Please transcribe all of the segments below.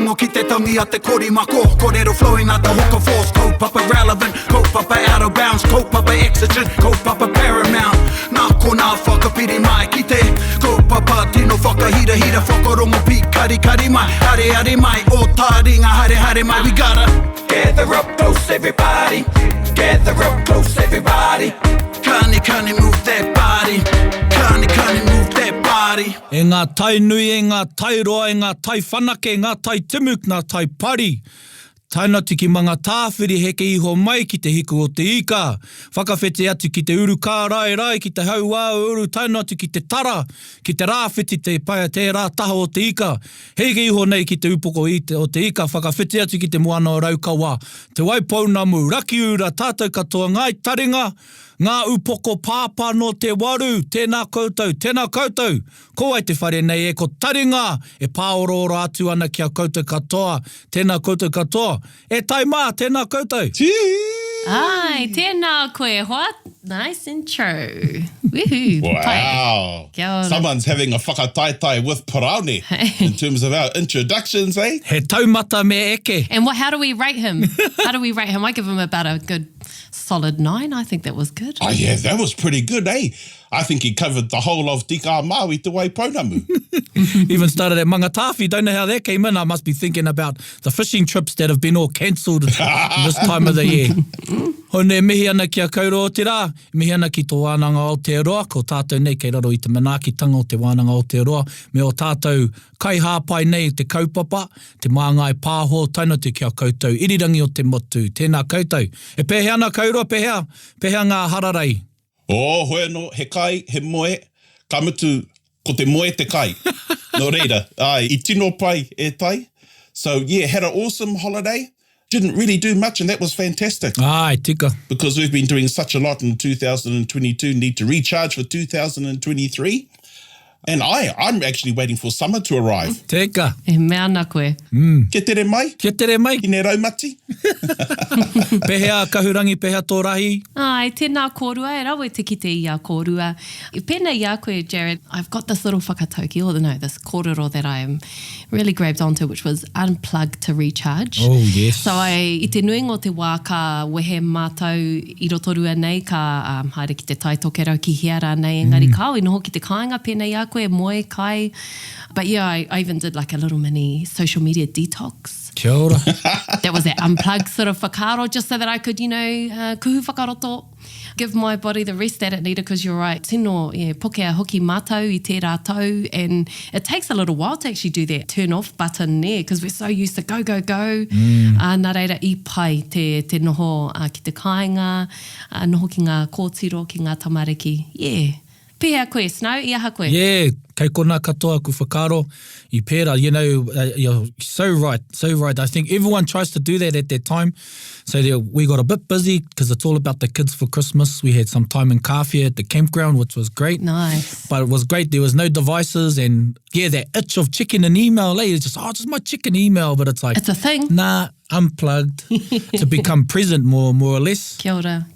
rongo ki te tangi a te korimako. Kōrero flowing a te hoka force. Kaupapa relevant, kaupapa out of bounds. Kaupapa exigent, kaupapa paramount. Nā ko nā whakapiri mai ki te kaupapa tino whakahira whakarongo pi kari mai. Hare mai, o Taringa hare mai. We gotta gather up close everybody. Gather up close everybody. Kani move that body. Kani move that body. E ngā tai nui, e ngā tai roa, e ngā tai whanake, e ngā tai timuk, ngā tai pari. Taina tiki manga tāwhiri heke iho mai ki te hiku o te ika. Whakawhete atu ki te uru kā rai, ki te hauā uru, taina atu ki te tara, ki te rāwhiti te paia te rā taha o te ika. Heke iho nei ki te upoko o te ika, whakawhete atu ki te moana o raukawa. Te waipounamu, raki ura, tātou katoa, ngai taringa, ngā upoko pāpā no te waru, tēnā koutou. Ko ai te whare nei e ko taringa, e pāororo atu ana kia koutou katoa, tēnā koutou katoa. E tai mā, tēnā koutou. Ai, tēnā koe, what? Nice intro. Woohoo. Wow. Someone's having a whakataitai with Paraone in terms of our introductions, eh? He taumata me eke. And how do we rate him? I give him about a good solid 9. I think that was good. Oh, yeah, that was pretty good, eh? I think he covered the whole of Tika Māui te Waipounamu. Even started at Mangatafi. Don't know how that came in. I must be thinking about the fishing trips that have been all cancelled this time of the year. Hone mihi ana kia kauro o te rā, mihi ana ki tō wānanga o te roa, ko tātou nei kei raro i te manaakitanga o te wānanga o te roa, me o tātou kai hāpai nei te kaupapa, te māngai pāho, taina te kia koutou, irirangi o te motu, tēnā koutou. E pēhea ana kauro, pēhea ngā hararei. Oh, hoi no, he kai, he moe, ka mutu ko te moe te kai. No reira, ai, I tino pai e tai. So, yeah, had an awesome holiday. Didn't really do much, and that was fantastic. Ai, tika. Because we've been doing such a lot in 2022, need to recharge for 2023. And I'm actually waiting for summer to arrive. Teka. E mea ana koe. Ke tere mai? Ke tere mai. Ki ne raumati? Pehea kahurangi, pehea tō rahi. Ai, tēnā kōrua, e rawe te kite i a kōrua. I pēnei i a koe, Jared, I've got this little whakatauki, this kōrero that I'm really grabbed onto, which was unplug to recharge. Oh, yes. So I te nuingo te wā ka wehe mātou I rotorua nei, ka haere ki te taitokero ki hiara nei, engari kāui noho ki te kāinga pēnei a koe, moe, kai. But yeah, I even did like a little mini social media detox. Kia ora. That was that unplug sort of whakaro, just so that I could, kuhu whakaroto, give my body the rest that it needed, because you're right, tino, pokea hoki mātou I te rātou, and it takes a little while to actually do that turn off button there, because we're so used to go. Nā reira I pai te noho ki te kāinga, noho ki ngā kōtiro, ki ngā tamariki. Yeah. Pēhea koe, Snow, I aha koe. Yeah, kei kona katoa ku whakaro I pēra. You're so right. I think everyone tries to do that at that time. So we got a bit busy because it's all about the kids for Christmas. We had some time in Karawhiua at the campground, which was great. Nice. But it was great. There was no devices, and yeah, that itch of checking an email, it's just my chicken email, but it's like... It's a thing. Nah, unplugged to become present more or less. Kia ora.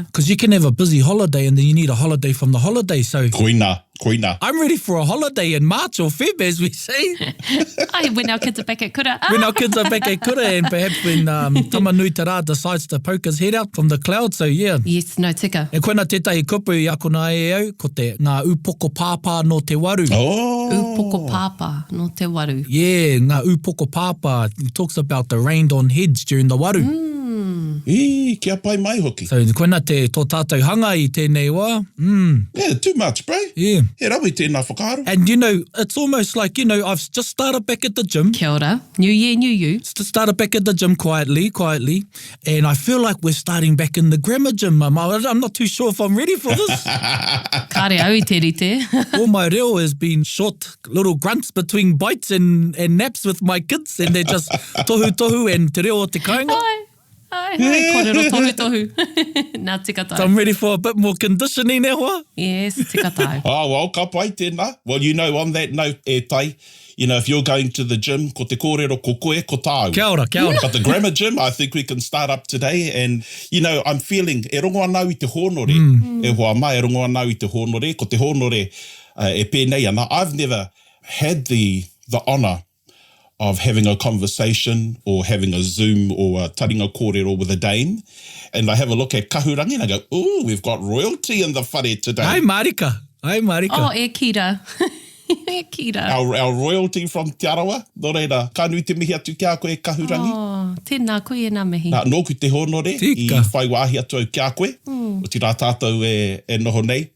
Because you can have a busy holiday and then you need a holiday from the holiday. So Koina. I'm ready for a holiday in March or Feb, as we say. When our kids are back at kura. When our kids are back at kura, and perhaps when Tamanui Te Rā decides to poke his head out from the cloud. So yeah. Yes, no tika. E koina tētahi kupu I ako nā e au, ko te ngā upoko pāpā no te waru. Oh. Upoko pāpā no te waru. Yeah, ngā upoko pāpā. It talks about the rained on heads during the waru. Kia pai mai hoki. So koina tō tātou hanga I tēnei wā. Yeah, too much, bro. Yeah. He rawi tēnā whakaro. And it's almost like, I've just started back at the gym. Kia ora. New year, new you. Started back at the gym quietly. And I feel like we're starting back in the grammar gym. I'm not too sure if I'm ready for this. Kāre au I te rite. All my reo has been short little grunts between bites and naps with my kids. And they're just tohu and te reo o te kāinga. Ai, kōrero tohu. Nā tika tai. So I'm ready for a bit more conditioning e hoa. Yes, tika tai. Oh, well, ka pai tēnā. Well, on that note, e tai, if you're going to the gym, ko te kōrero ko koe, ko tāu. Kia ora. But the grammar gym, I think we can start up today. And, I'm feeling, e rongo anau I te hōnore. E hoa mai, e rongo anau I te hōnore. Ko te hōnore e pēnei ana. I've never had the honour of having a conversation or having a Zoom or a taringa kōrero with a dame, and I have a look at kahurangi and I go, ooh, we've got royalty in the whare today. Ai marika. Ai marika. Oh, e kira. E kira. Our royalty from Te Arawa. Nō reira, ka nui te mihi atu kia koe kahurangi. Oh, tēnā koe e nā mihi. Nā, nōku te honore Tika. I whai wāhi atu au kia koe. O ti rā tātou e noho nei.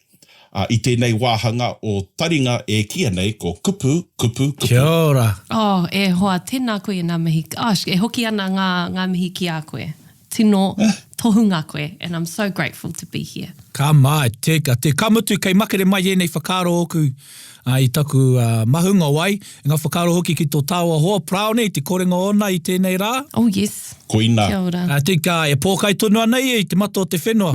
I tēnei wāhanga o Taringa e kia nei ko kupu, kupu, kupu. Kia ora. Oh, e hoa, tēnā koe e nā mihi. Gosh, e hoki ana ngā mihi ki a koe. Tino tohunga koe, and I'm so grateful to be here. Ka mai, teka. Te kamutu kei makere mai enei whakaro oku I taku mahunga wai. Ngā whakaro hoki ki tō tāua hoa prau nei, te korenga ona I tēnei rā. Oh, yes. Koina. Kia ora. Tika, e pōkai tonu ana I te mato o te whenua.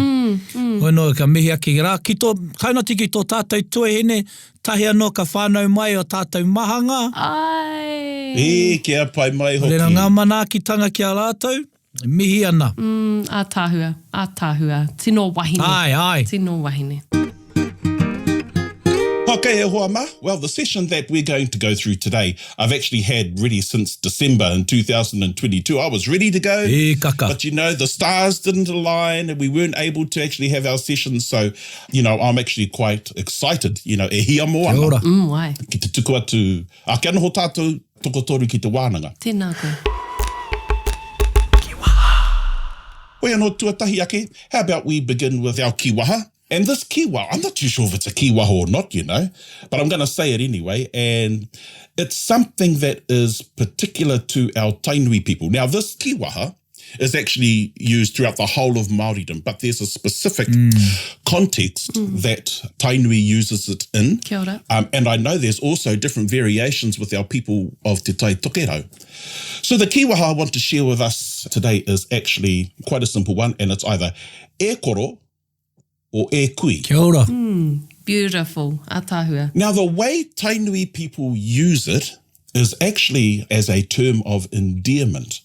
Hoino, ka mihi aki rā. Ki tō, kauna tiki tō tātou tuahine, tahi anō ka whānau mai o tātou mahanga. Ai. E, kia pai mai hoki. Rena ngā manaakitanga ki a rātou. Mihi ana. Ātāhua, ātāhua. Tino wahine. Ai. Tino wahine. Okay, e hoa ma. Well, the session that we're going to go through today, I've actually had ready since December in 2022. I was ready to go. E kaka. But, you know, the stars didn't align and we weren't able to actually have our sessions. So, you know, I'm actually quite excited. You know, e hia moa. Kia ora. Wai. Ki te tuku atu. A kia noho tātou tokotoru ki te wānanga. Tēnā koe. Oia no tuatahi ake, how about we begin with our kiwaha? And this kiwaha, I'm not too sure if it's a kiwaha or not, you know, but I'm going to say it anyway. And it's something that is particular to our Tainui people. Now, this kiwaha is actually used throughout the whole of Māoridom, but there's a specific context that Tainui uses it in. Kia ora. And I know there's also different variations with our people of Te Tai Tokerau. So the kiwaha I want to share with us today is actually quite a simple one, and it's either e koro or e kui. Kia ora. Beautiful. Ātāhua. Now, the way Tainui people use it is actually as a term of endearment.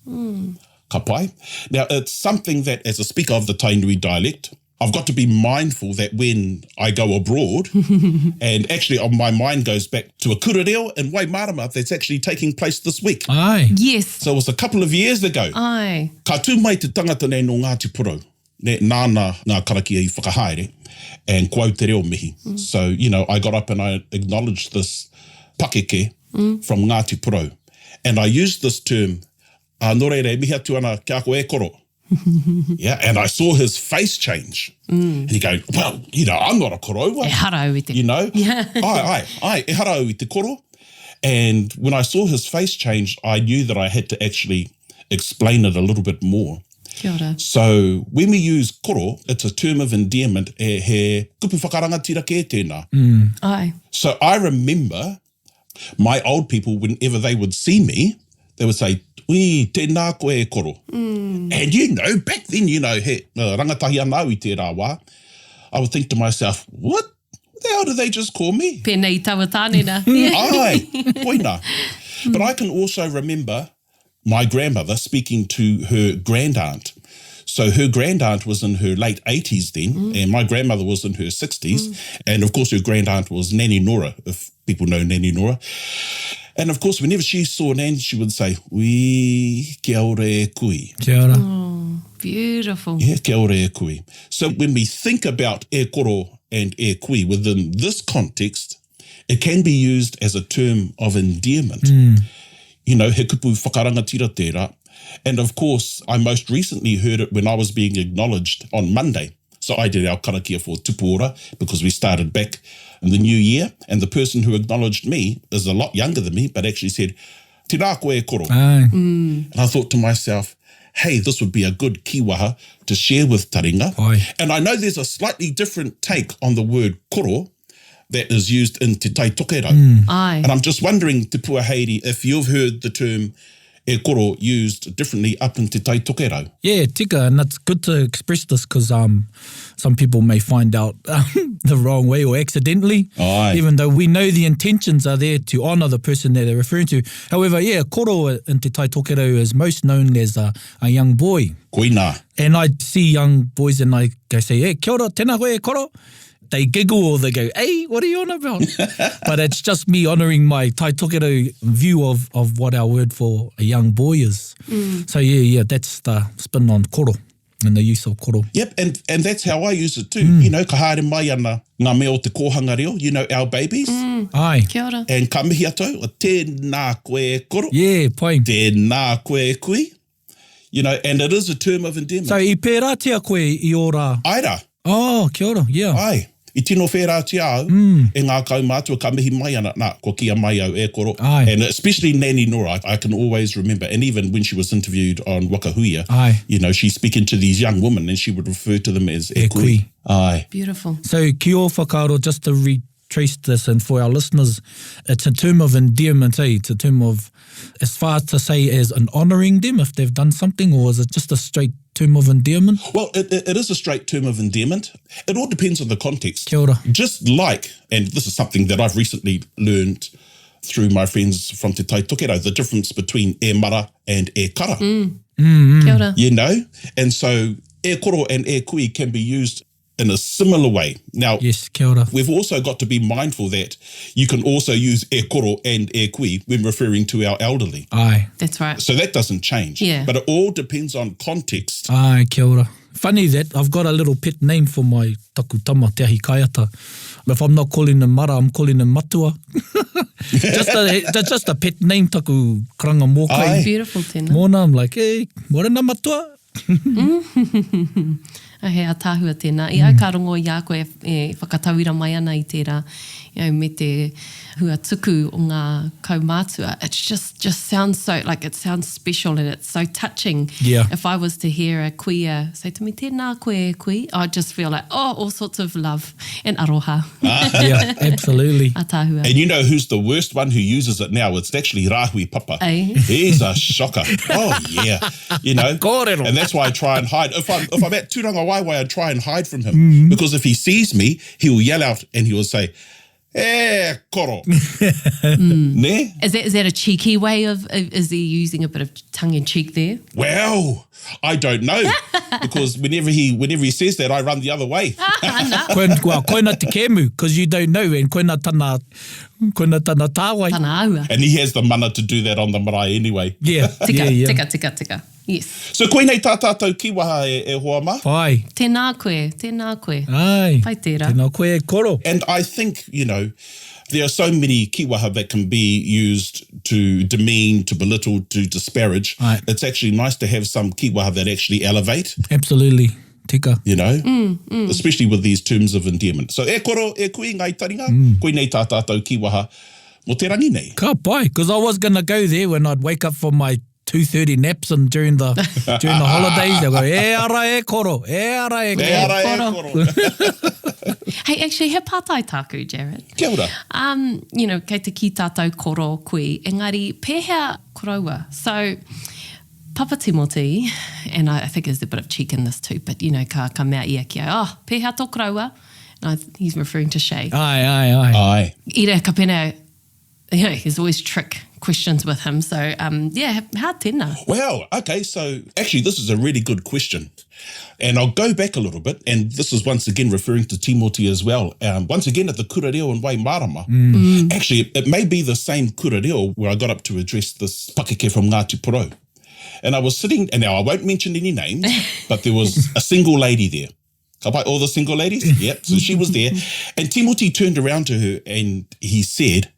Ka pai. Now, it's something that, as a speaker of the Tainui dialect, I've got to be mindful that when I go abroad, and actually my mind goes back to a kurereo in Waimarama that's actually taking place this week. Ai. Yes. So it was a couple of years ago. Ai. Ka tū mai te tangata nei no Ngāti Porou, ne nāna ngā karakia I whakahaere, and kouau te reo mihi. So, you know, I got up and I acknowledged this pakeke from Ngāti Porou. And I used this term, nō reire, mihi atu ana kia koe e koro. Yeah, and I saw his face change. And he go, well, you know, I'm not a koroua. E harau I te. You know? Yeah. Ai, e harau I te koro. And when I saw his face change, I knew that I had to actually explain it a little bit more. Kia ora. So when we use koro, it's a term of endearment, e he kupu whakaranga tira ke tēnā. Ai. So I remember my old people, whenever they would see me, they would say, ui, tēnā koe e koro. And you know, back then, you know, he rangatahi anā I tērā wā, I would think to myself, what the hell did they just call me? Pēnei taua tānena. Ai, poina. But I can also remember my grandmother speaking to her grandaunt. So her grandaunt was in her late 80s then, and my grandmother was in her 60s. And of course, her grandaunt was Nanny Nora, if people know Nanny Nora. And of course, whenever she saw Nan, she would say, ui, kia ora e kui. Kia ora. Oh, beautiful. Yeah, kia ora e kui. So when we think about e koro and e kui within this context, it can be used as a term of endearment. You know, he kupu whakaranga tira tērā. And of course, I most recently heard it when I was being acknowledged on Monday. So I did our karakia for Tupuora because we started back in the new year. And the person who acknowledged me is a lot younger than me, but actually said, tēnā koe e koro. Ai. And I thought to myself, hey, this would be a good kiwaha to share with Taringa. Ai. And I know there's a slightly different take on the word koro that is used in Te Tai Tokerau. Ai. And I'm just wondering, Te Puaheiri, if you've heard the term e koro used differently up in Te Tai Tokerau. Yeah, tika, and that's good to express this because some people may find out the wrong way or accidentally, Aye. even though we know the intentions are there to honour the person that they're referring to. However, yeah, koro in Te Tai Tokerau is most known as a young boy. Koina. And I see young boys and I go say, hey, kia ora, tēnā koe e koro. they giggle or they go, hey, what are you on about? But it's just me honouring my tai tokero view of what our word for a young boy is. So yeah, that's the spin on koro and the use of koro. Yep, and that's how I use it too. You know, ka haere mai ana ngā mea o te kōhanga reo, you know, our babies. Ai. Kia ora. And ka mihi atou, o tēnā koe koro. Yeah, pai. Tēnā koe kui. You know, and it is a term of endearment. So i pērātia koe i ora. Aira. Oh, kia ora, yeah. Ai. I tino whērātia au, e ngā kaumātua ka mihi mai ana, nā, ko kia mai au e koro. Ai. And especially Nani Nora, I can always remember, and even when she was interviewed on Wakahuia, Ai. you know, she's speaking to these young women and she would refer to them as e kui. kui. Ai. Beautiful. So ki o whakaaro, just to retrace this, and for our listeners, it's a term of endearment, eh? It's a term of, as far to say as an honouring them if they've done something, or is it just a straight term of endearment? Well, it is a straight term of endearment. It all depends on the context. Kia ora. Just like, and this is something that I've recently learned through my friends from Te Tai Tokero, the difference between e mara and e kara. Kia ora. You know? And so e koro and e kui can be used in a similar way. Now, Yes, kia ora. we've also got to be mindful that you can also use e koro and e kui when referring to our elderly. Ai. That's right. So that doesn't change. Yeah. But it all depends on context. Ai, kia ora. Funny that I've got a little pet name for my taku tama, te ahi kaiata. If I'm not calling him mara, I'm calling him matua. just a pet name, taku karanga mōkai. Ai. Beautiful tēnā. Mōna, I'm like, hey, morena matua. He a tāhua tēnā. I au ka rongo i a koe e whakatauira mai ana i tērā, me te hua tuku o ngā kaumātua. It just sounds so, like it sounds special and it's so touching. Yeah. If I was to hear a kuia say to me, tēnā koe kui, I'd just feel like, all sorts of love and aroha. Yeah, absolutely. A tāhua. And you know who's the worst one who uses it now? It's actually Rahui Papa. Ai. He's a shocker. Oh, yeah. You know? Kōrero. And that's why I try and hide. If I'm at Tūranga Waiwai, I try and hide from him. Because if he sees me, he will yell out and he will say, koro. Ne? Is that a cheeky way of, is he using a bit of tongue-in-cheek there? Well, I don't know. Because whenever he says that, I run the other way. Koina te kēmu, because you don't know, and koina tana tāwai. Tana aua. And he has the mana to do that on the marae anyway. Yeah, Tika, yeah. tika. Yes. So koe nei tā tātou kiwaha e hoa ma. Pai. Tēnā koe. Ai. Pai tērā. Tēnā koe e koro. And I think, you know, there are so many kiwaha that can be used to demean, to belittle, to disparage. Right. It's actually nice to have some kiwaha that actually elevate, Absolutely. Tika. you know, especially with these terms of endearment. So e koro, e kui ngai taringa, koe nei tā tātou kiwaha mo te rangi nei. Ka pai, because I was going to go there when I'd wake up from my 2:30 naps and during the holidays, they'll go, e ara e koro, e ara e E koro. ara e koro. koro. Hey, actually, he pātai tāku, Jared. Kia ora. You know, kei te ki tātou koro kui, engari, pēhea koroua. So, Papa Timothy, and I think there's a bit of cheek in this too, but, you know, ka mea ia kia, pēhea tō koroua. He's referring to Shay. Ai. Ai. Ira ka pena, you know, there's always trick questions with him. So, yeah, how tēnā? Well, okay, so actually this is a really good question. And I'll go back a little bit, and this is once again referring to Timoti as well. Once again at the kura reo in Waimarama. Actually, it may be the same kura reo where I got up to address this pakeke from Ngāti Porou. And I was sitting, and now I won't mention any names, but there was a single lady there. Ka pai all the single ladies? Yep, so she was there. And Timoti turned around to her and he said,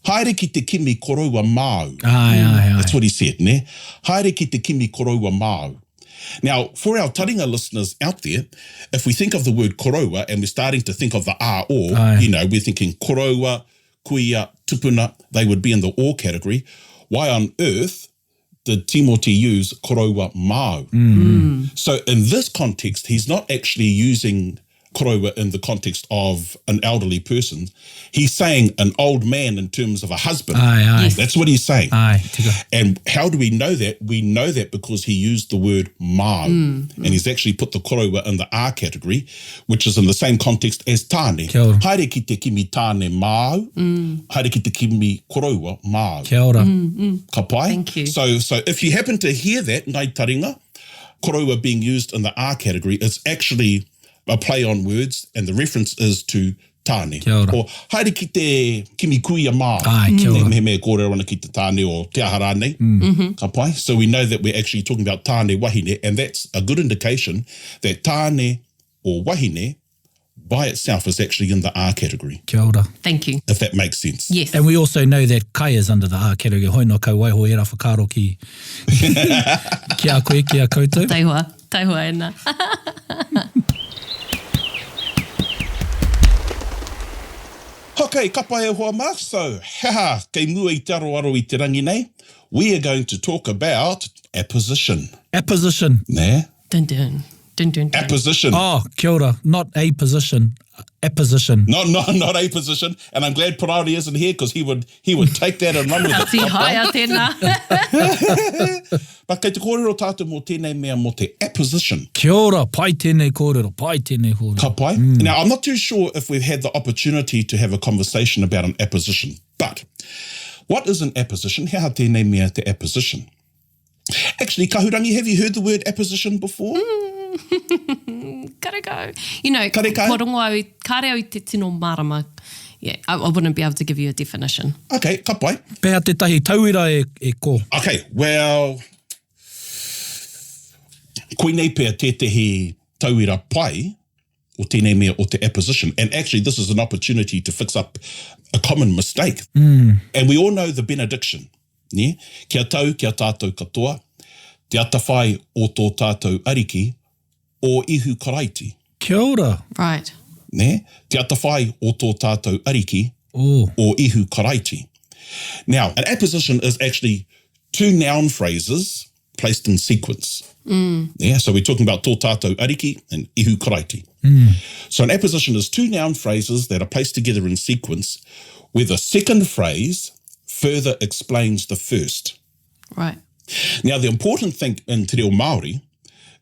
haere ki te kimi koroua māu. Ai. That's what he said, ne? Haere ki te kimi koroua māu. Now, for our Taringa listeners out there, if we think of the word koroua and we're starting to think of the a-o, Aye. you know, we're thinking koroua, kuia, tupuna, they would be in the or category. Why on earth did Timoti use koroua māu? So in this context, he's not actually using koroua in the context of an elderly person. He's saying an old man in terms of a husband. Ai. Yes. That's what he's saying. Ai, tika. And how do we know that? We know that because he used the word māu. And he's actually put the koroua in the R category, which is in the same context as tāne. Kia ora. Haere ki te kimi tāne māu. Haere ki te kimi koroua māu. Kia ora. Ka pai? Thank you. So if you happen to hear that, ngai taringa, koroua being used in the R category, it's actually a play on words, and the reference is to tāne. Kia ora. Or haere ki te kimi kuia mā. Ai, kia ora. Me mea kōrero ana ki te tāne o te ahara nei. Ka pai. So we know that we're actually talking about tāne wahine, and that's a good indication that tāne or wahine by itself is actually in the R category, Kia ora. Thank you. if that makes sense. Yes. And we also know that kai is under the R category. Hoi no kau waiho e ra whakaro ki a koe, ki a koutou. Taihua ena. Okay, ka pai e hoa mā. So, kei mua I te aro I te rangi nei. We are going to talk about apposition. Apposition. Ne? Dun dun. Dun dun dun. Apposition. Oh, kia ora. Not a position. Apposition. Not a position. And I'm glad Parari isn't here because he would take that and run with it. Si haia tēnā. But kei te kōrero tātou mō tēnei mea mō te apposition. Kia ora. Pai tēnei kōrero. Pai tēnei kōrero. Ka pai? Now, I'm not too sure if we've had the opportunity to have a conversation about an apposition, but what is an apposition? Hea tēnei mea te apposition. Actually, Kahurangi, have you heard the word apposition before? Kareko. You know, Kareko. ko rongo au, kāre au te tino marama. Yeah, I wouldn't be able to give you a definition. Okay, ka pai. Pēhea te tahi tauira e ko. Okay, well, koinei pēr tētehi tauira pai o tēnei mea o te apposition. And actually, this is an opportunity to fix up a common mistake. And we all know the benediction. Ne? Kia tau, kia tātou katoa, te atawhai o tō tātou ariki, o ihu karaiti. Kia ora. Right. Ne? Te atawhai o tō tātou ariki, Oh. or ihu karaiti. Now, an apposition is actually two noun phrases placed in sequence. Yeah, so we're talking about tō tātou ariki and ihu karaiti. So an apposition is two noun phrases that are placed together in sequence where the second phrase further explains the first. Right. Now, the important thing in te reo Māori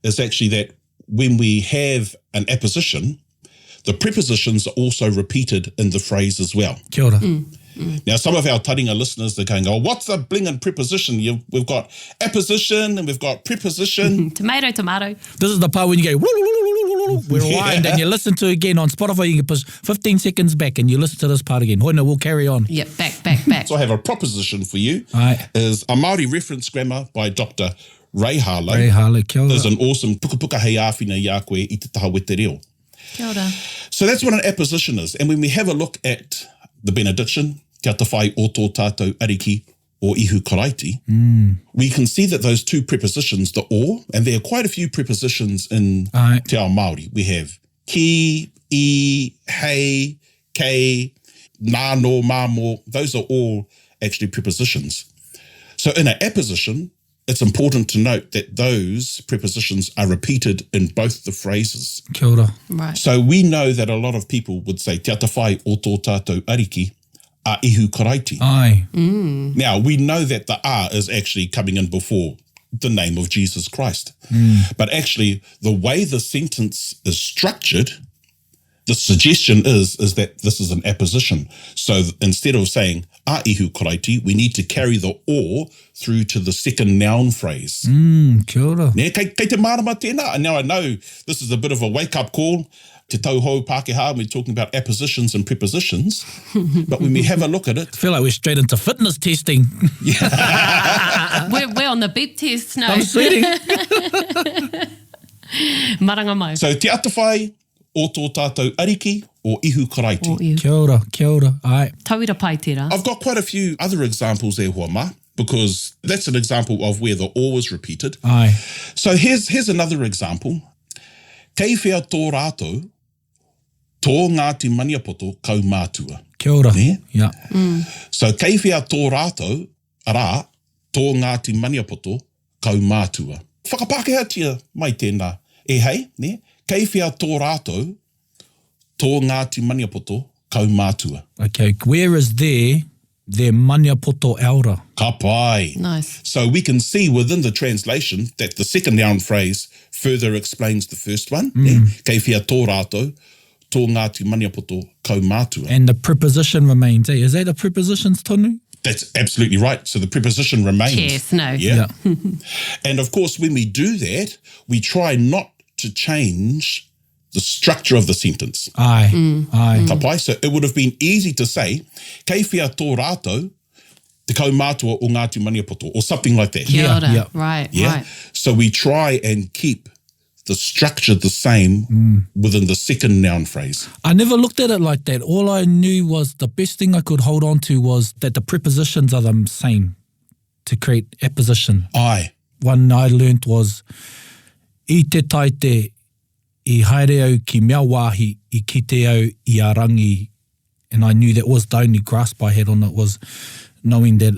is actually that when we have an apposition, the prepositions are also repeated in the phrase as well. Kia ora. Now, some of our Taringa listeners, they're going, oh, what's a blingin' preposition? We've got apposition and we've got preposition. Tomato, tomato. This is the part when you go, we're rewind, and you listen to it again on Spotify. You can push 15 seconds back and you listen to this part again. Hoi no, we'll carry on. Yep, back. So I have a proposition for you. Aye. Is a Māori reference grammar by Dr. Ray Harlow. Ray Harlow, kia ora. Is an awesome puka hei āwhina i a koe I te taha wete reo. Kia ora. So that's what an apposition is. And when we have a look at the benediction, kia te whai o tō tātou ariki or ihu karaiti, we can see that those two prepositions, the or, and there are quite a few prepositions in Aye. te ao Māori. We have ki, I, hei, kei, nā, no, māmo. Those are all actually prepositions. So in an apposition, it's important to note that those prepositions are repeated in both the phrases. Kia ora. Right. So we know that a lot of people would say, te atawhai o tō tātou ariki a ihu karaiti. Ai. Now, we know that the a is actually coming in before the name of Jesus Christ. But actually, the way the sentence is structured, the suggestion is that this is an apposition. So instead of saying a ihu karaiti, we need to carry the or through to the second noun phrase. Kia ora. Ne, kei te marama tēnā. And now I know this is a bit of a wake-up call. Te tauhou Pākehā, we're talking about appositions and prepositions. But when we have a look at it, I feel like we're straight into fitness testing. We're on the beep test now. I'm sweating. Maranga mai. so te atawhai o tō tātou ariki or ihu karaiti. O iu. Kia ora. Kia ora. Ai. Tauira pai tērā. I've got quite a few other examples there, Huama, because that's an example of where the or was repeated. Ai. So here's another example. Kei whea tō rātou, tō Ngāti Maniapoto kau mātua. Kia ora. Ne? Yeah. So kei whea tō rātou, arā, tō Ngāti Maniapoto kau mātua. Whakapākehātia mai tēnā. E hei, ne? Kei whea tō rātou, tō Ngāti Maniapoto kau mātua. Okay. Where is their maniapoto aura? Ka pai. Nice. So we can see within the translation that the second noun phrase further explains the first one. Ne? Kei whea tō rātou, tō Ngāti Maniapoto kau mātua. And the preposition remains. Eh? Is that the prepositions, tonu? That's absolutely right. So the preposition remains. Yes, no. Yeah. And of course, when we do that, we try not to change the structure of the sentence. Ai, ai. Ka pai? So it would have been easy to say, kei whia tō rātou, te kaumātua o Ngāti Maniapoto, or something like that. Kia ora. yeah. Right, Yeah. right. So we try and keep the structure the same within the second noun phrase. I never looked at it like that. All I knew was the best thing I could hold on to was that the prepositions are the same to create apposition. Ai. One I learnt was I te taite I haere au ki mea wāhi I kite au I a rangi. And I knew that was the only grasp I had on it, was knowing that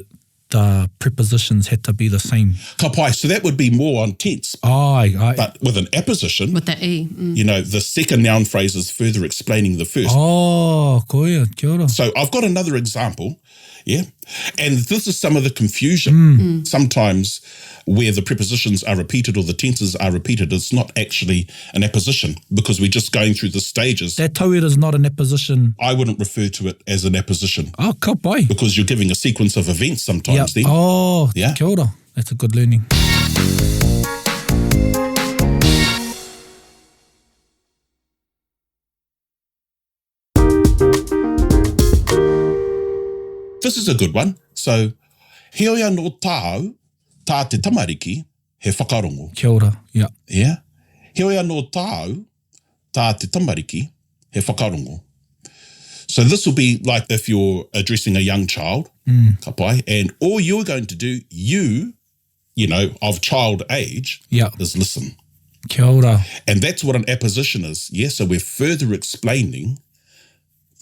the prepositions had to be the same. Ka pai. So that would be more on tense. Ai, ai. But with an apposition, With the E. you know, the second noun phrase is further explaining the first. Oh, koia, kia ora. So I've got another example, yeah? And this is some of the confusion. Sometimes where the prepositions are repeated or the tenses are repeated, it's not actually an apposition because we're just going through the stages. That tauira is not an apposition. I wouldn't refer to it as an apposition Oh, ka pai. because you're giving a sequence of events sometimes then. Oh, Yeah. kia ora. That's a good learning. This is a good one. So, heoia no tāu, tā te tamariki, he whakarongo. Kia ora, yeah. Yeah? Heoia no tāu, tā te tamariki, he whakarongo. So this will be like if you're addressing a young child, ka pai, and all you're going to do, you know, of child age, Yeah. is listen. Kia ora. And that's what an apposition is. Yeah, so we're further explaining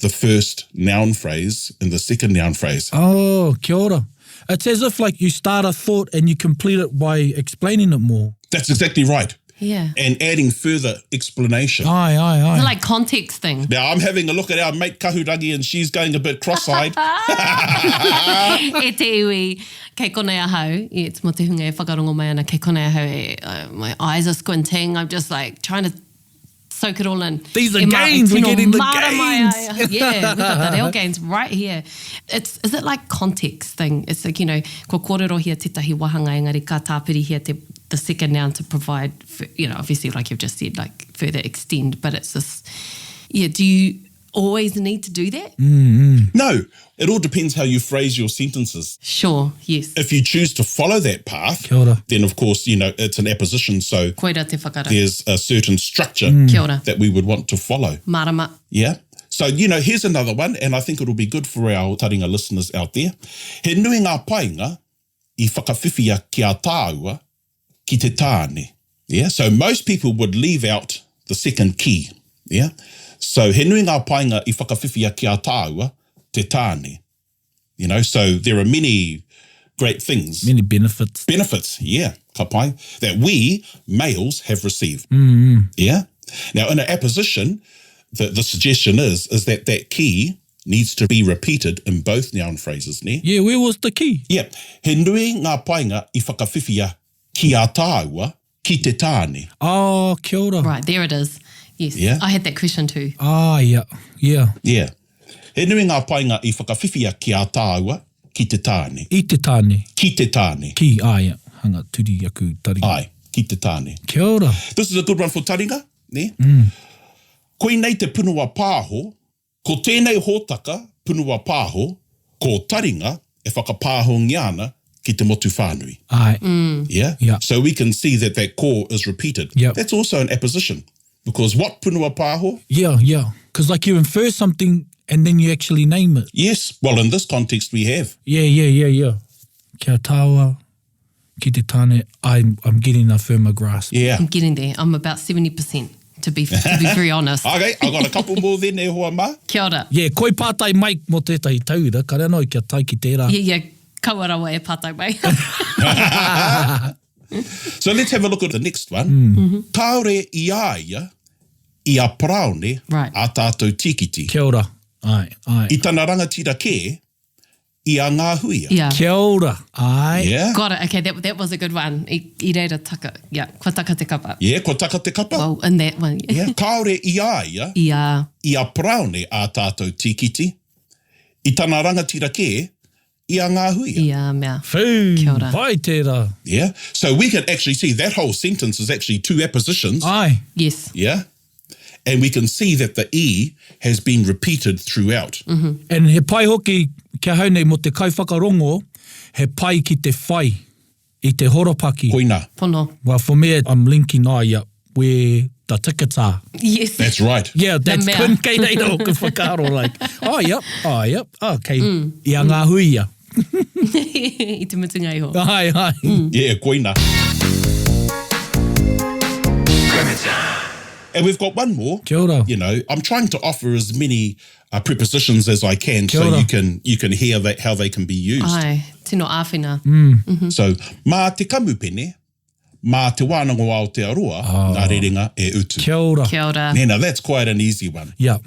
the first noun phrase and the second noun phrase. Oh, kia ora. It's as if like you start a thought and you complete it by explaining it more. That's exactly right. Yeah. And adding further explanation. Aye, aye, aye. It's like context thing. Now, I'm having a look at our mate Kahurangi and she's going a bit cross-eyed. E te iwi, kei konei ahau, it's mo te hunga e whakarongo mai ana, kei konei ahau, my eyes are squinting, I'm just like trying to soak it all in. These are E mā, gains, e we're tino getting the mara mai gains. ai. Yeah, we got the real gains right here. Is it like context thing? It's like, you know, ko kōrero hia tetahi wahanga, engari ka tāpiri hia the second noun to provide, you know, obviously like you've just said, like further extend, but it's this, yeah, do you always need to do that? No, it all depends how you phrase your sentences. Sure, yes. If you choose to follow that path, Kia ora. then of course, you know, it's an apposition. So Koira te whakara. there's a certain structure Kia ora. that we would want to follow. Marama. Yeah. So, you know, here's another one, and I think it'll be good for our Taringa listeners out there. He nui ngā painga I whakawhiwhia kia tāua ki te tāne. Yeah. So most people would leave out the second key. Yeah. So he nui ngā painga I whakawhiwhia kia tāua te tāne. You know, so there are many great things. Many benefits. Benefits, yeah, ka pai, that we, males, have received. Yeah? Now, in an apposition, the suggestion is that that key needs to be repeated in both noun phrases, ne? Yeah, where was the key? Yeah. He nui ngā painga I whakawhiwhia kia tāua ki te tāne. Oh, kia ora. Right, there it is. Yes, Yeah. I had that question too. Ah, yeah, yeah. Yeah. He nui ngā painga I whakawhiwhia kia tāua ki te tāne. I te tāne. Ki te tāne. Ki, yeah. Hanga turi aku taringa. Ai, ki te tāne. Kia ora. This is a good one for Taringa, ne? Koe nei te punua pāho, ko tēnei hōtaka punua pāho, ko Taringa e whakapāho ngiana ki te motu whānui. Ai. Yeah? Yeah. So we can see that that core is repeated. Yep. That's also an apposition. Because what punua pāho? Yeah, yeah. Because like you infer something and then you actually name it. Yes. Well, in this context, we have. Yeah. Kia tāua, ki te tāne. I'm getting a firmer grasp. Yeah. I'm getting there. I'm about 70%, to be very honest. Okay, I've got a couple more then, e hoa mā. Kia ora. Yeah, koi pātai mai mo tētahi tauira, kare anō I kia tai ki tērā. Yeah, kauarawa e pātai mai. So let's have a look at the next one. Kaore I aia, I a praone, Right. a tātou tikiti. Kia ora. Ai. I tana rangatira ke, I a ngā huia. Yeah. Kia ora. Ai. Yeah? Got it. Okay, that was a good one. I reira taka. Yeah, kua taka te kapa. Yeah, ko taka te kapa. Well, in that one. Yeah, kaore I aia, Yeah. I a praone a tātou tikiti. I tana rangatira ke, I a ngā huia. Yeah, mea. Whū. Kia ora. Vai tērā. Yeah, so we can actually see that whole sentence is actually two appositions. Ai. Yes. Yeah, And we can see that the E has been repeated throughout. And he pai hoki kia haunei mo te kaiwhakarongo, he pai ki te whai I te horopaki. Koina. Pono. Well, for me, I'm linking where the tickets are. Yes. That's right. Yeah, that's mea. kun kei nei no ku whakaro, like, yep, okay, ia ngā huia. I te mutunga iho. Ai. Yeah, koina. And we've got one more. Kia ora. You know, I'm trying to offer as many prepositions as I can Kia so ora. you can hear that, how they can be used. Ai, tino āwhina. So, mā te kamupene, mā te wānanga o Aotearoa, ngā rerenga e utu. Kia ora. Kia ora. Now, that's quite an easy one. Yeah.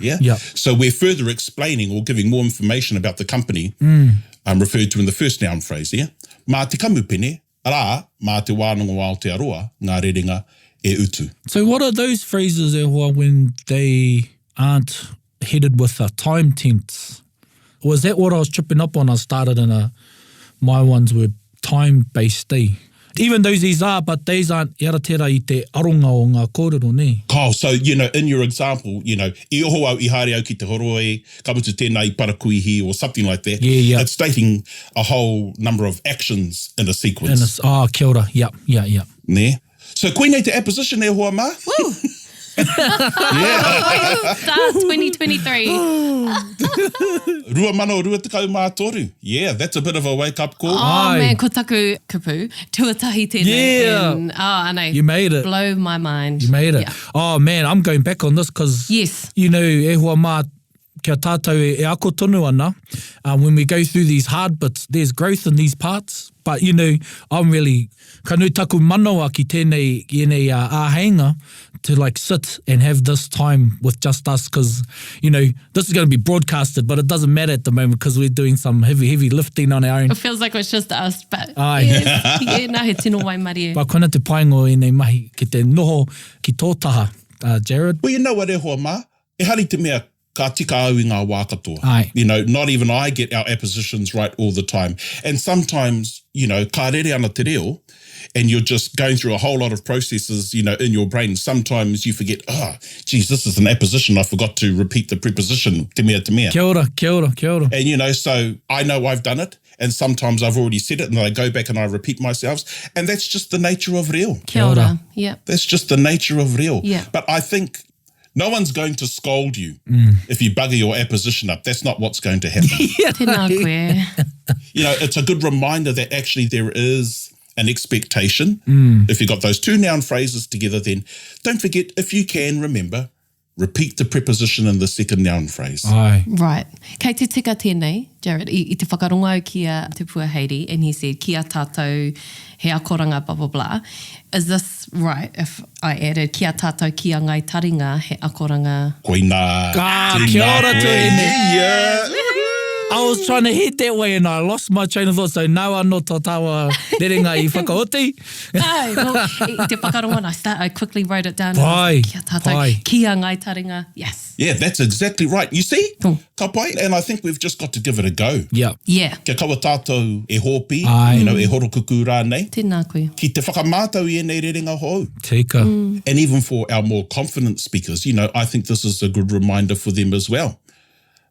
So we're further explaining or giving more information about the company referred to in the first noun phrase, yeah? Mā te kamupene, rā, mā te wānanga o Aotearoa, ngā rerenga e utu. So what are those phrases, when they aren't headed with a time tense? Was that what I was tripping up on? I started my ones were time-based, Even though these are, but these aren't iaratera I te aronga o ngā kōrero, ne? Oh, so, in your example, I oho au I haere au ki te horoe, kamutu tēnā I parakuihi or something like that. Yeah. It's stating a whole number of actions in a sequence. Kia ora, yeah. Ne? So, koinei te apposition e hoa mā? Woo! Start 2023. Rua mana o rua tekau mā toru. Yeah, that's a bit of a wake-up call. Oh, Ai. man, ko taku kupu. Tuatahi tēnei. Yeah. And, anei. You made it. Blow my mind. You made it. Yeah. Oh, man, I'm going back on this because, Yes. e hoa mā kia tātou e ako tonu ana. When we go through these hard bits, there's growth in these parts. But, I'm really, kanu taku manawa ki tēnei āheinga to sit and have this time with just us because, this is going to be broadcasted, but it doesn't matter at the moment because we're doing some heavy lifting on our own. It feels like it's just us, but Ai. yes. Nā he tino wai mari e. But kona te paingo e nei mahi ki te noho ki tō taha, Jared. Well, you know what e hoa mā? E hari te mea ka tika au I ngā wā katoa. Ai. Not even I get our appositions right all the time. And sometimes, ka rere ana te reo, and you're just going through a whole lot of processes, in your brain. Sometimes you forget, geez, this is an apposition. I forgot to repeat the preposition. Te mea, te mea. Kia ora. And, so I know I've done it. And sometimes I've already said it and I go back and I repeat myself. And that's just the nature of reo. Kia ora. Yeah. That's just the nature of reo. Yeah. But I think no one's going to scold you if you bugger your apposition up. That's not what's going to happen. Tēnā koe. It's a good reminder that actually there is an expectation. If you've got those two noun phrases together, then don't forget, if you can, remember, repeat the preposition in the second noun phrase. Ai. Right. Kei te tika tēnei, Jared, I te whakarongo au kia te puaheiri, and he said, kia tātou, he akoranga, blah, blah, blah. Is this right if I added kia tātou kia ngai taringa, he akoranga? Koina. Kia ora tu e nei. Yeah. I was trying to head that way and I lost my train of thought. So now I no tā tawa rerenga I whakaoti. No, well, I te whakarongo, I quickly wrote it down. Pai, Kia tātou, pai. kia ngai taringa. Yes. Yeah, that's exactly right. You see? Ka pai, and I think we've just got to give it a go. Yeah. Yeah. Kia kaua tātou e hopi, Ai. e horo kuku rānei. Tēnā koe. Ki te whakamātau I nei rerenga hou. Tika. And even for our more confident speakers, I think this is a good reminder for them as well.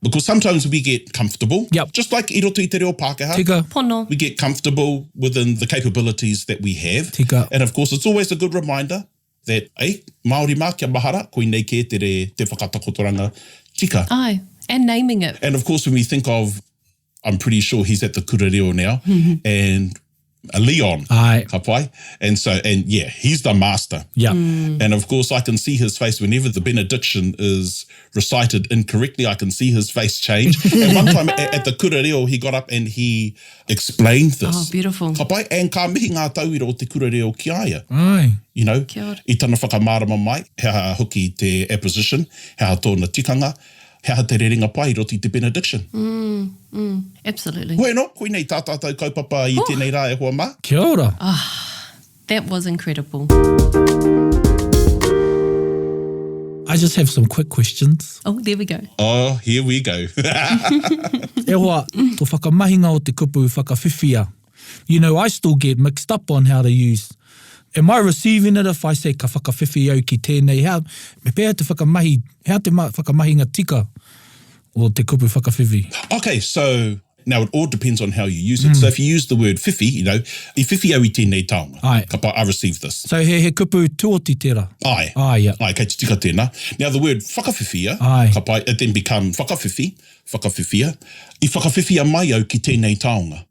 Because sometimes we get comfortable. Yep. Just like I roto I te reo Pākehā. Tika. Pono. We get comfortable within the capabilities that we have. Tika. And of course, it's always a good reminder that, Māori mā kia mahara, koe nei ke te whakatakotoranga tika. Ai. And naming it. And of course, when we think of, I'm pretty sure he's at the kura reo now, and Leon, Ai. ka pai. And yeah, he's the master. Yeah. And of course, I can see his face whenever the benediction is recited incorrectly. I can see his face change. And one time at the kura reo, he got up and he explained this. Oh, beautiful. Ka pai, and ka mihi ngā tauira o te kura reo ki aia. Ai. Kia ora. I tana whakamārama mai, hea hoki te apposition, hea tōna tikanga, hea te rerenga pai roti te benediction. Absolutely. Koe no, koe nei tātātou kaupapa I tēnei rā e hoa mā. Kia ora. That was incredible. I just have some quick questions. Oh, there we go. Oh, here we go. E hoa, tō whakamahinga o te kupu whakawhiwhia. I still get mixed up on how to use am I receiving it if I say ka whakawhiwhi au ki tēnei? Me pēr te whakamahi, how te whakamahi ngā tika o te kupu whakawhiwhi? Okay, so now it all depends on how you use it. So if you use the word whiwhi, you know, I whiwhi au I tēnei taonga. Ai. Ka pai, I received this. So he kupu tuoti tērā? Ai. Ai, yeah. Ai, kei te tika tēnā. Now the word whakawhiwhia, Ai. ka pai, it then become whakawhiwhia. I whakawhiwhia mai au ki tēnei taonga.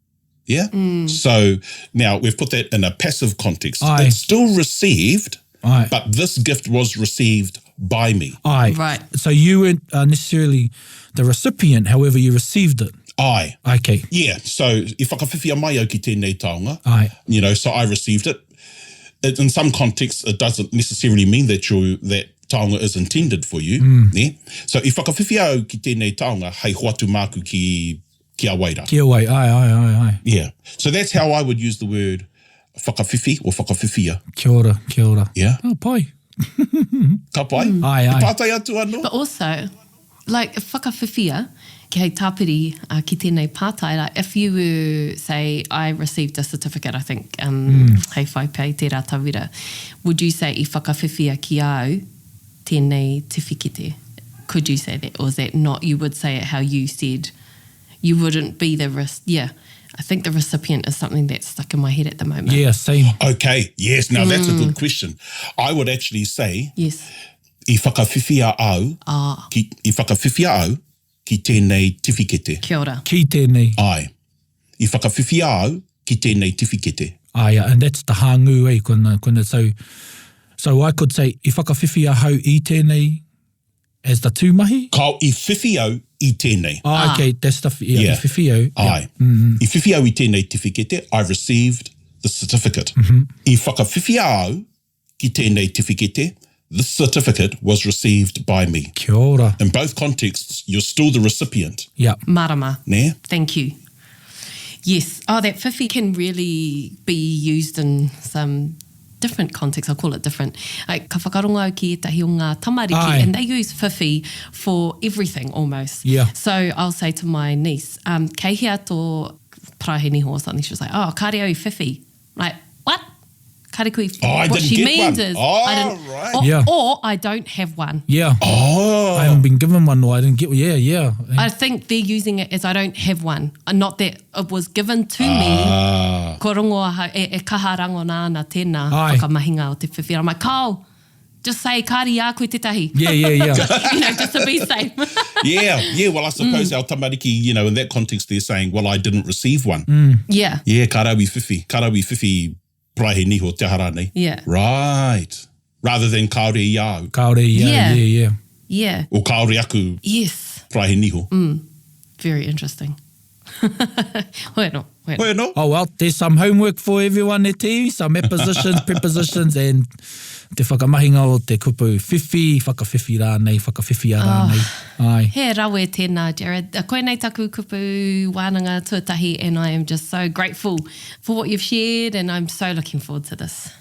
Yeah? So now we've put that in a passive context. Ai. It's still received, Ai. but this gift was received by me. Ai. Right. So you weren't necessarily the recipient, however you received it. Ai. Okay. Yeah, so I whakawhiwhia mai au ki tēnei taonga. Ai. You know, so I received it. In some contexts, it doesn't necessarily mean that that taonga is intended for you. Ne? So I whakawhiwhia au ki tēnei taonga, hei hoatu māku ki a waira. Kia wai, ai. Yeah. So that's how I would use the word whakawhiwhi or whakawhiwhia. Kia ora, kia ora. Yeah. Oh, pai. Ka pai? Ai, ai. Te pātai atu anō? But also, like, whakawhiwhia, ki hei tāpiri ki tēnei pātai, like, if you were, say, I received a certificate, I think, hei whaipei tērā tawira, would you say I whakawhiwhia ki au tēnei tiwhikite? Could you say that? Or is that not, you would say it how you said, you wouldn't be the I think the recipient is something that's stuck in my head at the moment. Yeah, same. Okay, yes, now that's a good question. I would actually say, Yes. I whakawhiwhia au, I whakawhiwhia au ki tēnei tiwhikete. Kia ora. Ki tēnei. Ai. I whakawhiwhia au ki tēnei tiwhikete. Ai, and that's the hāngu, eh, kona. So I could say, I whakawhiwhia hau I tēnei as the tūmahi? Ka I whiwhi au I tēnei. Okay, that's the, I whiwhi au. Ai. I whiwhi au I tēnei tiwhikete, I received the certificate. I whakawhiwhia au ki tēnei tiwhikete, this certificate was received by me. Kia ora. In both contexts, you're still the recipient. Yeah. Marama. Ne? Thank you. Yes. Oh, that whiwhi can really be used in some different contexts. I'll call it different. Like, ka whakaronga au ki etahi o ngā tamariki, Ai. and they use whiwhi for everything almost. Yeah. So I'll say to my niece, kei hea tō praheniho or something, she was like, oh, kāre au I whiwhi. Like, what? Kāre kui, Oh, I what didn't she get means one. is, Oh, I didn't, right. or, Yeah. or I don't have one. Yeah. Oh. I haven't been given one, or I didn't get, yeah. I think they're using it as I don't have one. Not that it was given to me. Ko rongoa e kaha rango nāna tēnā Ai. whakamahinga o te whiwhi. I'm like, Kau, just say kāri a koe tetahi. Yeah. You know, just to be safe. Yeah, well, I suppose our tamariki, you know, in that context, they're saying, well, I didn't receive one. Yeah. Yeah, Karawhiua whiwhi prahe niho te hara nei. Yeah. Right. Rather than kaore I au. Kaore, yeah. Yeah. Or kaore aku Yes. prahe niho. Very interesting. Hoi no. Hoi no? Oh, well, there's some homework for everyone e te, some appositions, prepositions, and te whakamahinga o te kupu whiwhi, whakawhiwhi rānei, whakawhiwhi rānei. Ai. He rawe tēnā, Jared. A koe nei taku kupu wānanga tuatahi, and I am just so grateful for what you've shared, and I'm so looking forward to this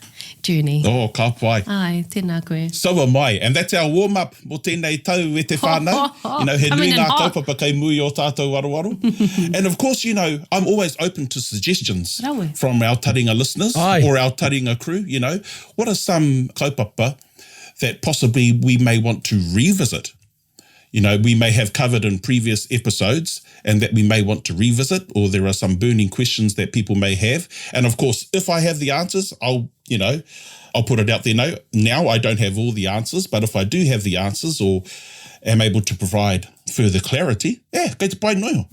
journey. Oh, ka pai. Ai, tēnā koe. So am I. And that's our warm-up mo tēnei tau e te whānau. You know, he Coming nui in ngā hot. kaupapa kei mui o tātou waruwaru. And of course, you know, I'm always open to suggestions Rawe. from our Taringa listeners Ai. or our Taringa crew, you know. What are some kaupapa that possibly we may want to revisit? You know, we may have covered in previous episodes and that we may want to revisit, or there are some burning questions that people may have. And of course, if I have the answers, I'll put it out there. Now I don't have all the answers, but if I do have the answers or am able to provide further clarity, kei te pai noio.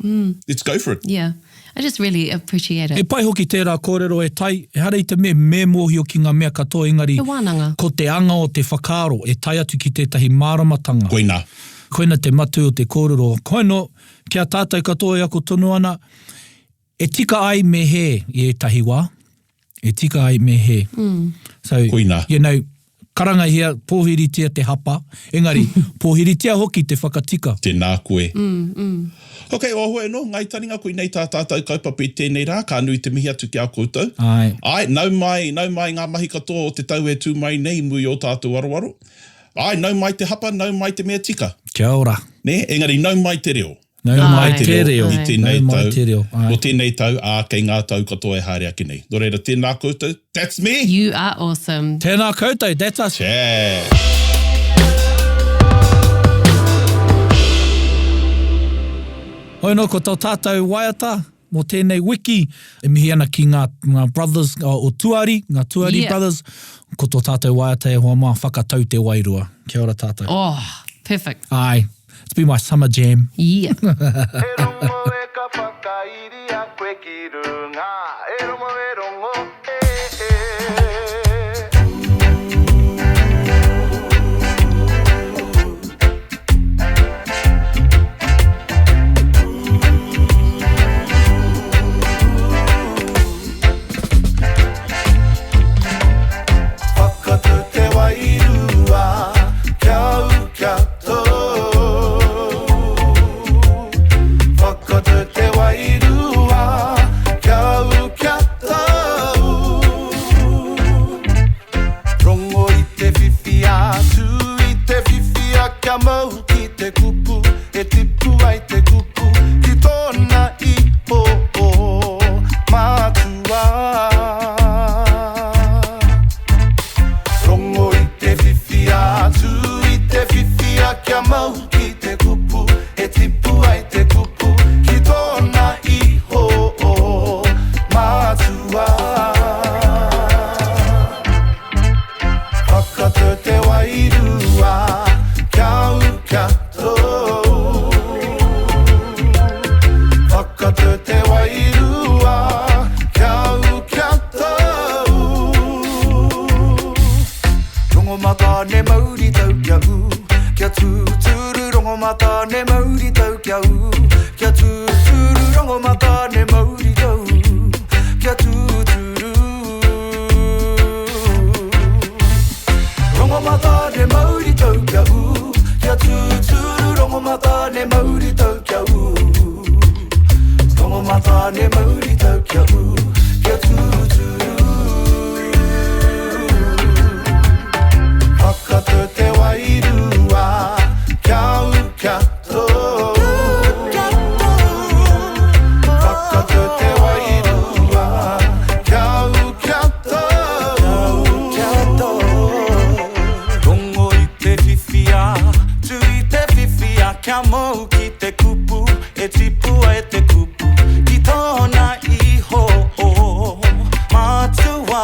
Let's go for it. Yeah. I just really appreciate E it. pai hoki tērā kōrero e tai, e hara I te me mōhio ki ngā mea katoa engari, Te wānanga. ko te anga o te whakaaro e tai atu ki tētahi māramatanga. Koina. Koina te matu o te kōrero. Koino, kia tātai katoa I ako tonu ana, e tika ai me he I etahi wā. E tika ai me he. So, Koina. you know, karangaihia, pōhiritia te hapa, engari, pōhiritia hoki te whakatika. Tēnā koe. Okay, o hoi no, ngai taringa koe nei tā tātou kaupapa I tēnei rā, ka nui te mihi atu ki a koutou. Ai. Ai, nau mai ngā mahi katoa o te tau e tū mai nei mui o tātou waruwaru. Ai, nau mai te hapa, nau mai te mea tika. Kia ora. Ne, engari nau mai te reo. Nau mai te reo. I tēnei Nau mai tau. te reo. Ai. Mo tēnei tau, kei ngā tau katoa e haere ake nei. Nō reira, tēnā koutou. That's me. You are awesome. Tēnā koutou, that's us. Yeah. Hoi no, ko tau tātou waiata, mō tēnei wiki, e mihi ana ki ngā brothers o tuari, ngā tuari brothers, ko tau tātou waiata e hoa maa whakatau te wairua. Kia ora tātou. Oh, perfect. Ai, it's been my summer jam. Yeah. Kia mau ki te kupu, e tipu ai te kupu, ki tōna iho o mātua. Rongo I te whiwhi atu, I te whiwhia, kia mau ki te kupu, e tipu ai te kupu, ki tōna iho o mātua. Whakatau te wairua, Whakatau te wairua, kia tau. Rongomata ne Māori tau kia u, kia tūturu. Rongomata ne Māori tau kia u, kia tūturu. Rongomata ne Māori tau, kia tūturu. Rongomata ne Māori tau kia u, kia tūturu. Rongomata ne Māori tau kia u, Rongomata ne Māori tau kia u, kia tūturu. Whakatau te wairua, kia u kia tō. Whakatau te wairua, kia u kia tō. Rongo I te whiwhia, tu I te whiwhia, kia mau ki te kupu, e tipu ai te kupu, ki tōna iho o mātua.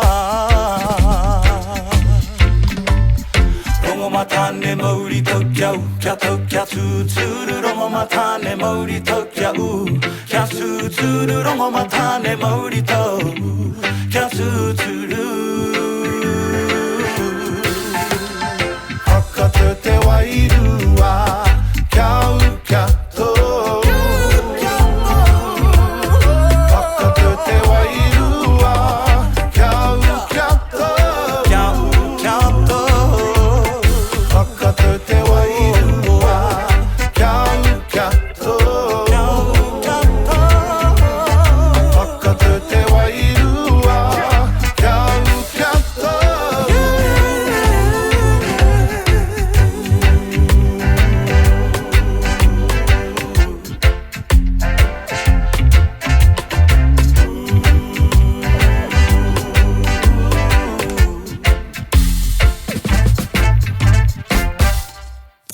Rongomata ne Māori tau kia u, kia tau kia tūturu. Rongomata ne Māori tau kia u, kia tūturu. Rongomata ne Māori tau, kia tūturu. Whakatau te wairua, kia u kia tō. Whakatau te wairua, kia u kia tō. Kia u kia tō. Whakatau te wairua, kia u kia tō. Kia u kia tō. Whakatau te wairua, kia u kia tō.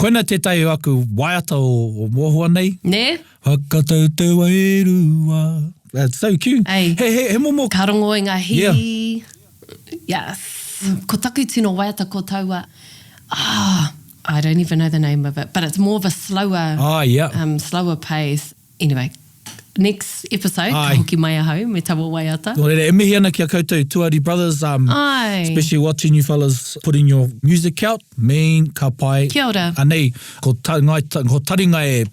Koina te tai aku waiata o mōhua nei. Ne? Whakatau te wairua. That's so cute. Ei. He momo. Ka rongo I ngā hi. Yeah. Yes. Ko taku tino waiata ko taua. I don't even know the name of it, but it's more of a slower, slower pace. Anyway, next episode, Ai. ka hoki mai ahau, me tawa waiata. Nō reira, e mihi ana ki a koutou tuari brothers, Ai. especially watching you fellas putting your music out. Mean, ka pai. Kia ora. Anei, ko Taringa e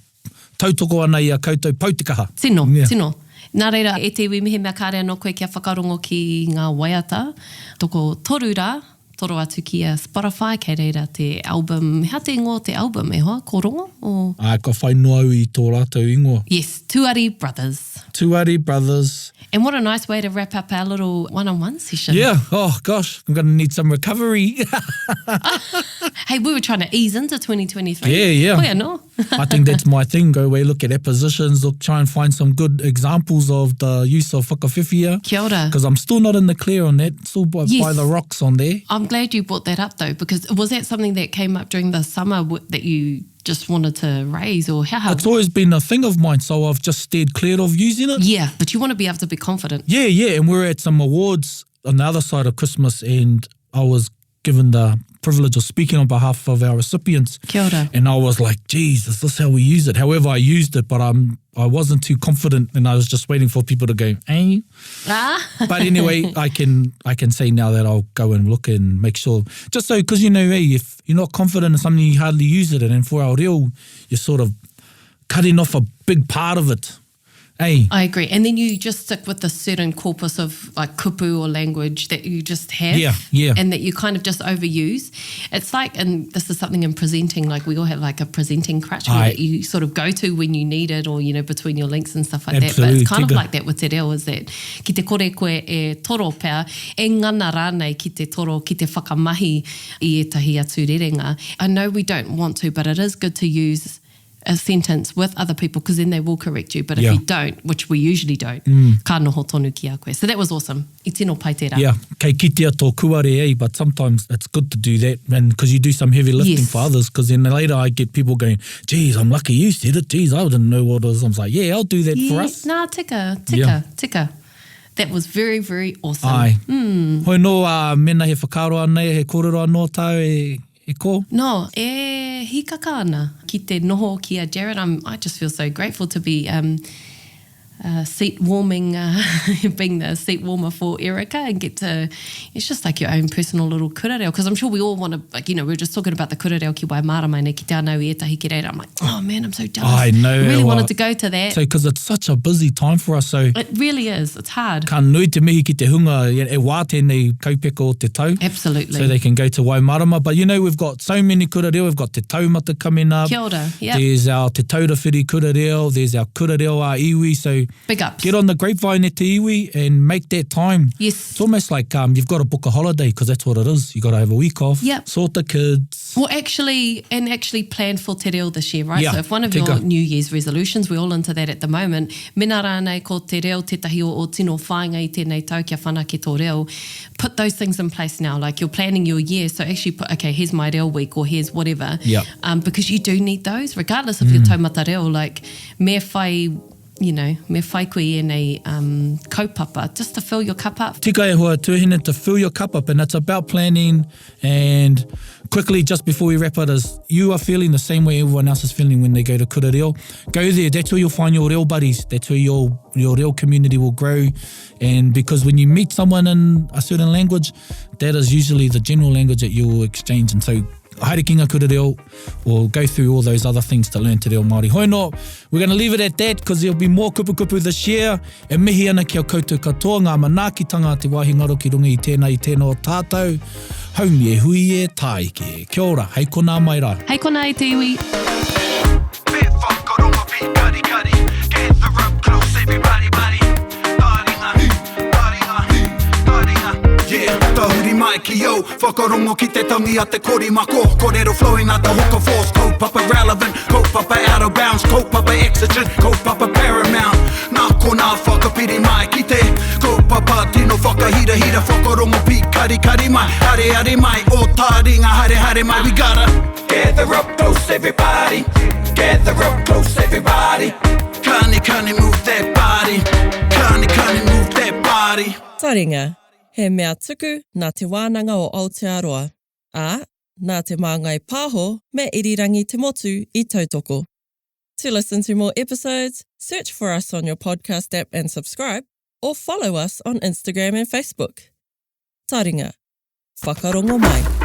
tautoko ana I a koutou pautikaha. Tino, Yeah. tino. Nā reira, e te iwi mihi mea kāre anō koe kia whakarongo ki ngā waiata. Toko toru rā, toro atu ki a Spotify, kei reira te album. Hea te ingoa te album, e hoa, ko rongo? Or... Ai, ka whai noa au I tō rātou ingoa. Yes, Tuari Brothers. Tuari brothers. And what a nice way to wrap up our little one-on-one session. Yeah. Oh, gosh. I'm going to need some recovery. Hey, we were trying to ease into 2023. Yeah. Oh, yeah, no. I think that's my thing. Go away, look at appositions, try and find some good examples of the use of whakawhiwhia. Kia ora. Because I'm still not in the clear on that. Still by the rocks on there. I'm glad you brought that up, though, because was that something that came up during the summer that you just wanted to raise, or how? It's always been a thing of mine, so I've just steered clear of using it. Yeah, but you want to be able to be confident. Yeah, and we're at some awards on the other side of Christmas, and I was given the privilege of speaking on behalf of our recipients. Kia ora. And I was like, geez, is this how we use it? However, I used it, but I wasn't too confident, and I was just waiting for people to go, eh? But anyway, I can say now that I'll go and look and make sure. Just so, because, if you're not confident in something, you hardly use it. And for our reo, you're sort of cutting off a big part of it. Hey. I agree. And then you just stick with the certain corpus of like kupu or language that you just have. Yeah. And that you kind of just overuse. It's like, and this is something in presenting, like we all have like a presenting crutch that you sort of go to when you need it, or, between your links and stuff like that. But it's kind of like that with te reo, is that ki te kore koe e toro pea, e ngana rānei ki te toro, ki te whakamahi I etahi atu rerenga. I know we don't want to, but it is good to use a sentence with other people, because then they will correct you. But if you don't, which we usually don't, ka noho tonu ki a koe. So that was awesome. I tino pai tērā. Yeah, kei kitea tō kuare, but sometimes it's good to do that, and because you do some heavy lifting for others, because then later I get people going, geez, I'm lucky you said it. Geez, I didn't know what it was. I was like, yeah, I'll do that for us. Nā, tika. That was very, very awesome. Ai. Hoi no, mena he whakaroa nei, he kōrero anō tau e ko? No, e hikaka ana ki te noho ki a Jared. I just feel so grateful to be seat warming, being the seat warmer for Erica, and get to, it's just like your own personal little kura reo, because I'm sure we all want to, like, we were just talking about the kura reo ki Waimarama nei ki te anau I etahi ki reira. I'm like, oh man, I'm so jealous. I know. I really wanted to go to that. So, because it's such a busy time for us, so. It really is. It's hard. Ka nui te mihi ki te hunga, e wā tēnei kaupeka o te tau. Absolutely. So they can go to Waimarama. But we've got so many kura reo. We've got te taumata coming up. Kia ora, yep. There's our te taurawhiri kura reo. There's our kura reo a iwi. So big ups. Get on the grapevine at te iwi and make that time. Yes. It's almost like you've got to book a holiday, because that's what it is. You've got to have a week off. Yep. Sort the kids. Well, actually plan for te reo this year, right? Yeah, so if one of your New Year's resolutions, we're all into that at the moment, mena rānei ko te reo tetahi o tino whāinga I tēnei tau kia whana ki tō reo, put those things in place now. Like you're planning your year, so actually put, okay, here's my reo week, or here's whatever. Yeah. Because you do need those, regardless of your taumata reo. Like me whai, me whai koe e nei kaupapa, just to fill your cup up. Tika e hoa tuahine, to fill your cup up, and it's about planning. And quickly, just before we wrap it, is you are feeling the same way everyone else is feeling when they go to kura reo. Go there, that's where you'll find your reo buddies, that's where your reo community will grow. And because when you meet someone in a certain language, that is usually the general language that you will exchange. And so haere ki ngā kura reo, or go through all those other things to learn te reo Māori. Hoi no, we're going to leave it at that, because there'll be more kupu this year. E mihi ana ki au koutou katoa, ngā manaakitanga te wāhi ngaro ki runga I tēnā tātou. Haumi e hui e tāike. Kia ora, hei kona mai rā. Hei kona I te iwi. Bit whakaronga pi kari kari. Gather up close everybody buddy. Taringa. Yeah, tahuri mai ki yo. Whakarongo ki te tangi a te kori mako. Kōrero flowing at the hook force. Kaupapa relevant, kaupapa out of bounds. Kaupapa exigent, kaupapa paramount. Nā kona whakapiri mai ki te kaupapa tino whakahira hira. Whakarongo pi kari kari mai. Hare mai, o Taringa hare mai. We gotta gather up close everybody. Gather up close everybody. Kani move that body. Kani move that body. Taringa, he mea tuku nā te wānanga o Aotearoa, ā, nā te māngai pāho me irirangi te motu I tautoko. To listen to more episodes, search for us on your podcast app and subscribe, or follow us on Instagram and Facebook. Taringa, whakarongo mai.